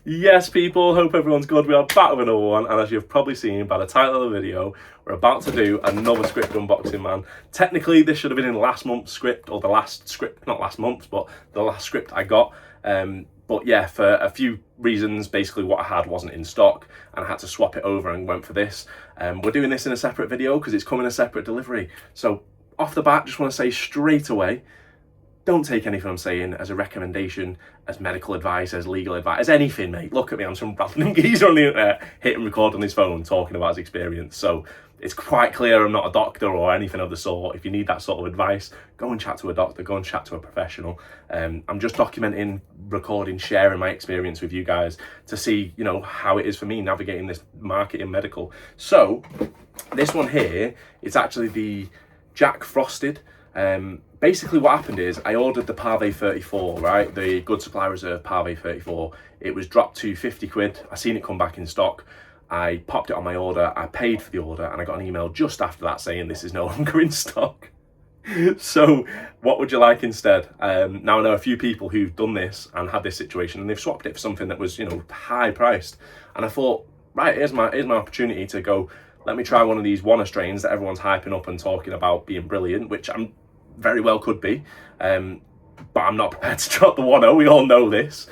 Yes, people, hope everyone's good. We are back with another one, and as you've probably seen by the title of the video, we're about to do another script unboxing, man. Technically, this should have been in last month's script, or the last script, not last month, but the last script I got. But yeah, for a few reasons, basically what I had wasn't in stock, and I had to swap it over and went for this. We're doing this in a separate video because it's coming a separate delivery. So off the bat, just want to say straight away, don't take anything I'm saying as a recommendation, as medical advice, as legal advice, as anything, mate. Look at me, I'm some random geezer on the internet hitting record on his phone talking about his experience. So it's quite clear I'm not a doctor or anything of the sort. If you need that sort of advice, go and chat to a doctor, go and chat to a professional. I'm just documenting, recording, sharing my experience with you guys to see, you know, how it is for me navigating this market in medical. So this one here, it's actually the Jack Frosted. Basically what happened is I ordered the Parve 34, right? The Good Supply Reserve Parve 34. It was dropped to 50 quid. I seen it come back in stock. I popped it on my order. I paid for the order and I got an email just after that saying this is no longer in stock. So what would you like instead? Now I know a few people who've done this and had this situation and they've swapped it for something that was, you know, high priced. And I thought, right, here's my opportunity to go, let me try one of these Wanna strains that everyone's hyping up and talking about being brilliant, which I'm very well could be, but I'm not prepared to drop the 1-0. We all know this.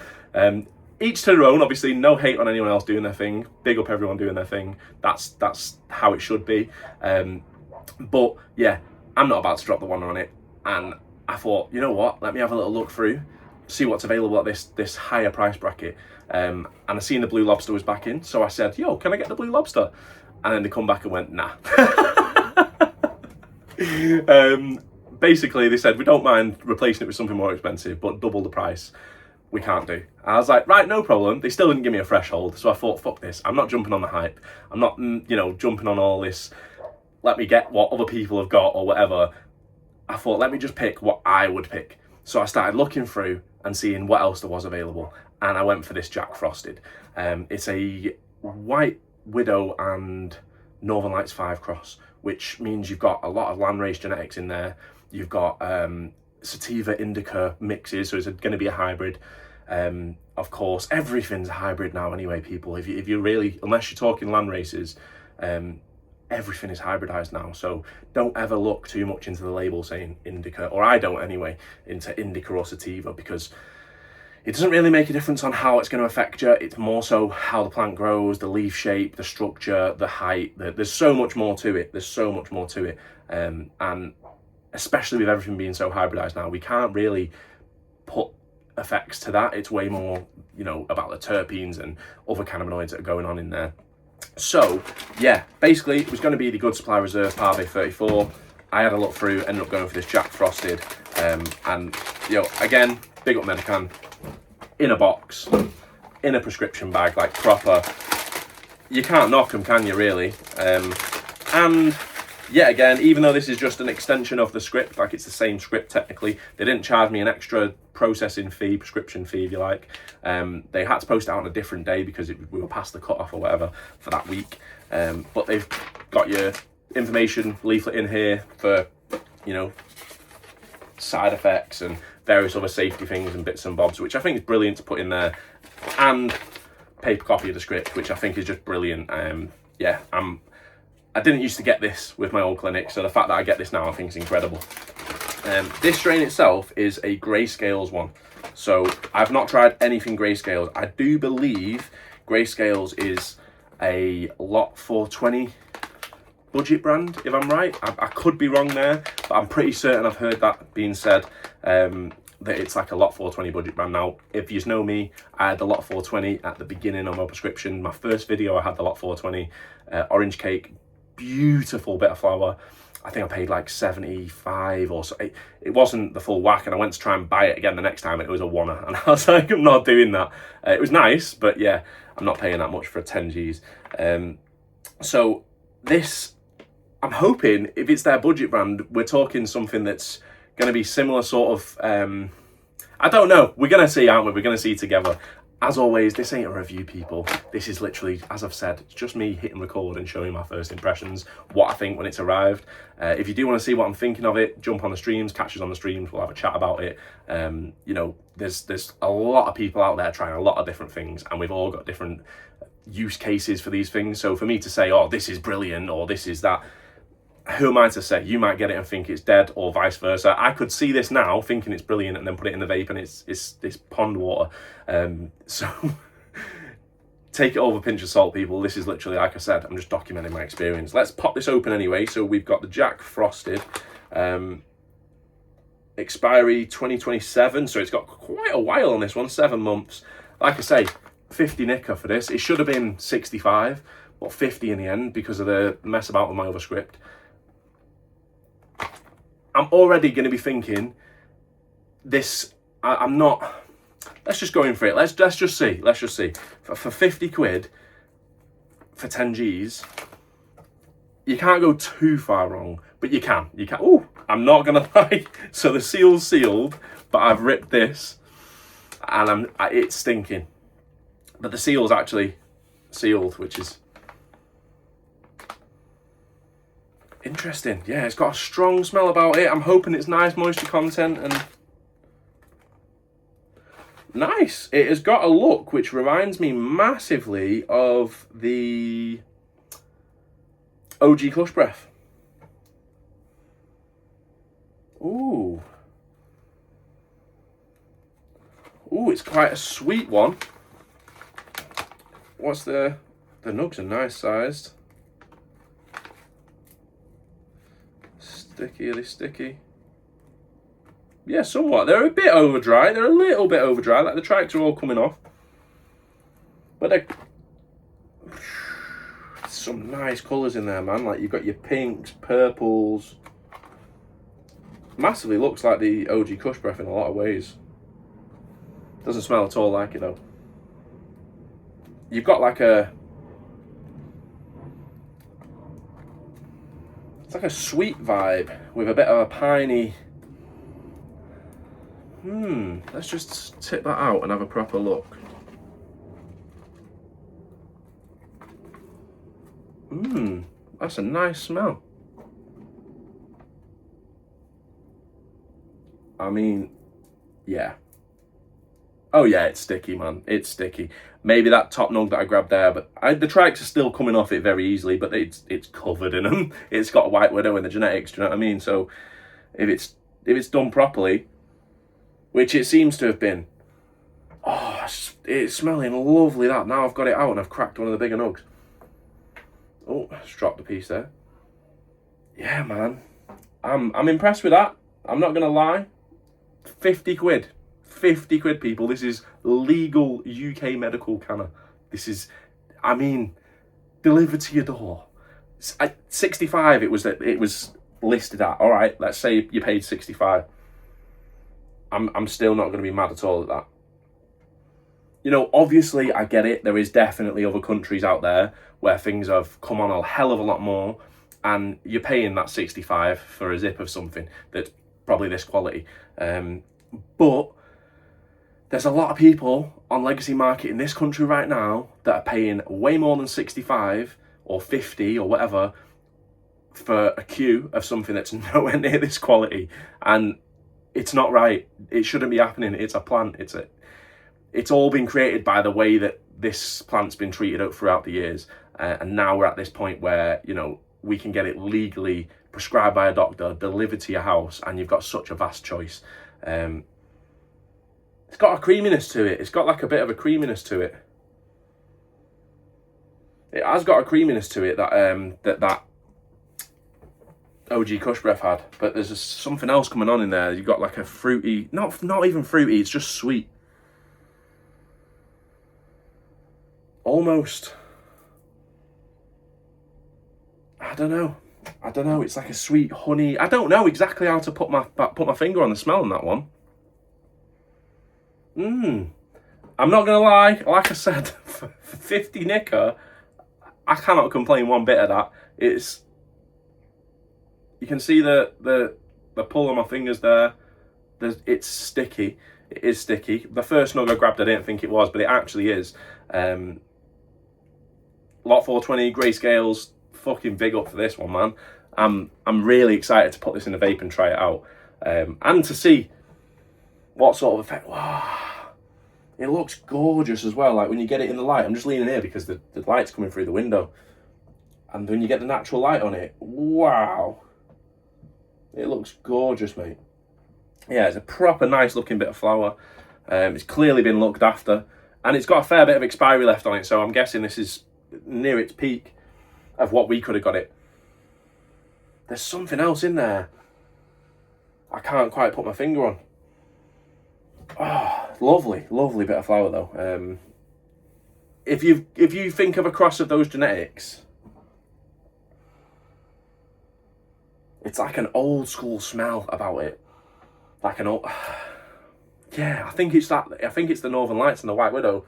Each to their own, obviously, no hate on anyone else doing their thing. Big up everyone doing their thing. That's how it should be. But yeah, I'm not about to drop the 1 on it. And I thought, you know what? Let me have a little look through, see what's available at this higher price bracket. And I seen the Blue Lobster was back in, so I said, yo, can I get the Blue Lobster? And then they come back and went, nah. Basically, they said, we don't mind replacing it with something more expensive, but double the price, we can't do. I was like, right, no problem. They still didn't give me a threshold, so I thought, fuck this. I'm not jumping on the hype. I'm not, you know, jumping on all this, let me get what other people have got or whatever. I thought, let me just pick what I would pick. So I started looking through and seeing what else there was available, and I went for this Jack Frosted. It's a White Widow and Northern Lights 5 cross, which means you've got a lot of landrace genetics in there. You've got sativa indica mixes, so it's going to be a hybrid. Of course, everything's a hybrid now anyway, people. If you really, unless you're talking land races, everything is hybridized now. So don't ever look too much into the label saying indica, or I don't anyway, into indica or sativa, because it doesn't really make a difference on how it's going to affect you. It's more so how the plant grows, the leaf shape, the structure, the height. There's so much more to it. There's so much more to it. And especially with everything being so hybridized now, we can't really put effects to that. It's way more, you know, about the terpenes and other cannabinoids that are going on in there. So yeah, basically it was going to be the Good Supply Reserve Parve 34. I had a look through, ended up going for this Jack Frosted. And, you know, again, big up Medican, in a box, in a prescription bag, like proper. You can't knock them, can you, really? And yet again, even though this is just an extension of the script, like it's the same script technically, they didn't charge me an extra processing fee, prescription fee if you like. They had to post it out on a different day because we were past the cutoff or whatever for that week. But they've got your information leaflet in here for, you know, side effects and various other safety things and bits and bobs, which I think is brilliant to put in there, and paper copy of the script, which I think is just brilliant. Yeah, I didn't used to get this with my old clinic, so the fact that I get this now I think is incredible. This strain itself is a Grayscales one, so I've not tried anything Grayscales. I do believe Grayscales is a Lot 420 budget brand, if I'm right. I could be wrong there, but I'm pretty certain I've heard that being said, that it's like a Lot 420 budget brand. Now, if you know me, I had the Lot 420 at the beginning of my prescription. My first video, I had the Lot 420 orange cake, beautiful bit of flower. I think I paid like 75 or so. It wasn't the full whack, and I went to try and buy it again the next time, and it was a wanna, and I was like, I'm not doing that. It was nice, but yeah, I'm not paying that much for a 10 Gs. So this, I'm hoping, if it's their budget brand, we're talking something that's going to be similar sort of, I don't know. We're going to see, aren't we? We're going to see together. As always, this ain't a review, people. This is literally, as I've said, it's just me hitting record and showing my first impressions, what I think when it's arrived. If you do want to see what I'm thinking of it, jump on the streams, catch us on the streams, we'll have a chat about it. You know, there's a lot of people out there trying a lot of different things, and we've all got different use cases for these things. So for me to say, oh, this is brilliant, or this is that, who am I to say? You might get it and think it's dead, or vice versa. I could see this now thinking it's brilliant and then put it in the vape and it's pond water. So take it all with a pinch of salt, people. This is literally, like I said, I'm just documenting my experience. Let's pop this open anyway. So we've got the Jack Frosted, expiry 2027. So it's got quite a while on this one, 7 months. Like I say, 50 nicker for this. It should have been 65, but 50 in the end because of the mess about with my other script. I'm already going to be thinking this. I'm not. Let's just go in for it. Let's just see. Let's just see. For 50 quid, for 10 Gs, you can't go too far wrong, but you can. You can. Oh, I'm not gonna lie. So the seal's sealed, but I've ripped this, and it's stinking. But the seal's actually sealed, which is interesting. Yeah, it's got a strong smell about it. I'm hoping it's nice moisture content and nice. It has got a look which reminds me massively of the OG Kush Breath. Ooh. Ooh, it's quite a sweet one. What's the nugs are nice sized. Sticky, are they sticky? Yeah, somewhat. They're a bit over dry. They're a little bit over dry. Like the tracks are all coming off. But they're some nice colours in there, man. Like you've got your pinks, purples. Massively looks like the OG Kush Breath in a lot of ways. Doesn't smell at all like it though. You've got like a... It's like a sweet vibe with a bit of a piney... Let's just tip that out and have a proper look. That's a nice smell. I mean, yeah. Oh yeah, it's sticky, man. It's sticky. Maybe that top nug that I grabbed there, but the tracks are still coming off it very easily, but it's covered in them. It's got a White Widow in the genetics, do you know what I mean? So if it's done properly, which it seems to have been, oh, it's smelling lovely that. Now I've got it out and I've cracked one of the bigger nugs. Oh, just dropped a piece there. Yeah, man. I'm impressed with that. I'm not gonna lie. 50 quid. 50 quid, people. This is legal UK medical canna. This is, I mean, delivered to your door. At 65 it was listed at. All right, let's say you paid 65. I'm still not going to be mad at all at that. You know, obviously I get it. There is definitely other countries out there where things have come on a hell of a lot more, and you're paying that 65 for a zip of something that's probably this quality. But there's a lot of people on legacy market in this country right now that are paying way more than 65 or 50 or whatever for a queue of something that's nowhere near this quality, and it's not right. It shouldn't be happening. It's a plant. It's all been created by the way that this plant's been treated out throughout the years, and now we're at this point where, you know, we can get it legally prescribed by a doctor, delivered to your house, and you've got such a vast choice. It's got a creaminess to it. It's got like a bit of a creaminess to it. It has got a creaminess to it that OG Kush Breath had, but there's something else coming on in there. You've got like a fruity, not even fruity, it's just sweet. Almost. I don't know. It's like a sweet honey. I don't know exactly how to put my finger on the smell on that one. I'm not gonna lie. Like I said, for 50 nicker, I cannot complain one bit of that. You can see the pull on my fingers there. It's sticky. It is sticky. The first nug I grabbed, I didn't think it was, but it actually is. Lot 420, grayscales, fucking big up for this one, man. I'm really excited to put this in the vape and try it out. And to see what sort of effect. Wow. It looks gorgeous as well. Like when you get it in the light, I'm just leaning here because the light's coming through the window. And when you get the natural light on it, wow. It looks gorgeous, mate. Yeah, it's a proper nice looking bit of flower. It's clearly been looked after. And it's got a fair bit of expiry left on it, so I'm guessing this is near its peak of what we could have got it. There's something else in there I can't quite put my finger on. Oh, lovely, lovely bit of flower though. If you think of a cross of those genetics, it's like an old school smell about it. Like an old, yeah, I think it's that. I think it's the Northern Lights and the White Widow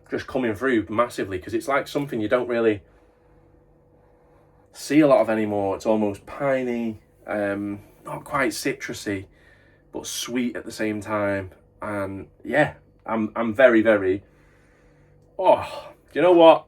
just coming through massively, because it's like something you don't really see a lot of anymore. It's almost piney, not quite citrusy, but sweet at the same time. And yeah, I'm very, very, oh, do you know what?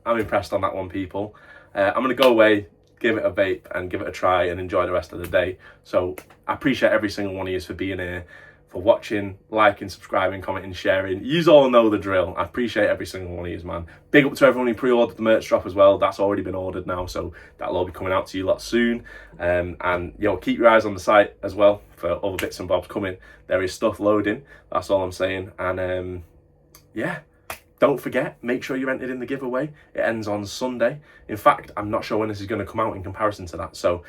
I'm impressed on that one, people. I'm going to go away, give it a vape and give it a try and enjoy the rest of the day. So I appreciate every single one of you for being here, for watching, liking, subscribing, commenting, sharing. You all know the drill. I appreciate every single one of you, man. Big up to everyone who pre-ordered the merch drop as well. That's already been ordered now, so that'll all be coming out to you lot soon. And yo, keep your eyes on the site as well for other bits and bobs coming. There is stuff loading. That's all I'm saying. And yeah, don't forget, make sure you're entered in the giveaway. It ends on Sunday. In fact, I'm not sure when this is going to come out in comparison to that. So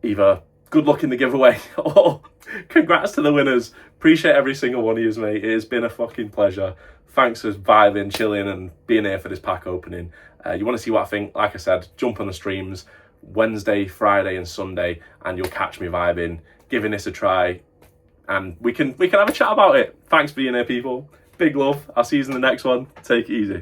either good luck in the giveaway or congrats to the winners. Appreciate every single one of you, mate. It has been a fucking pleasure. Thanks for vibing, chilling and being here for this pack opening. You want to see what I think? Like I said, jump on the streams Wednesday, Friday and Sunday and you'll catch me vibing, giving this a try, and we can have a chat about it. Thanks for being here, people. Big love. I'll see you in the next one. Take it easy.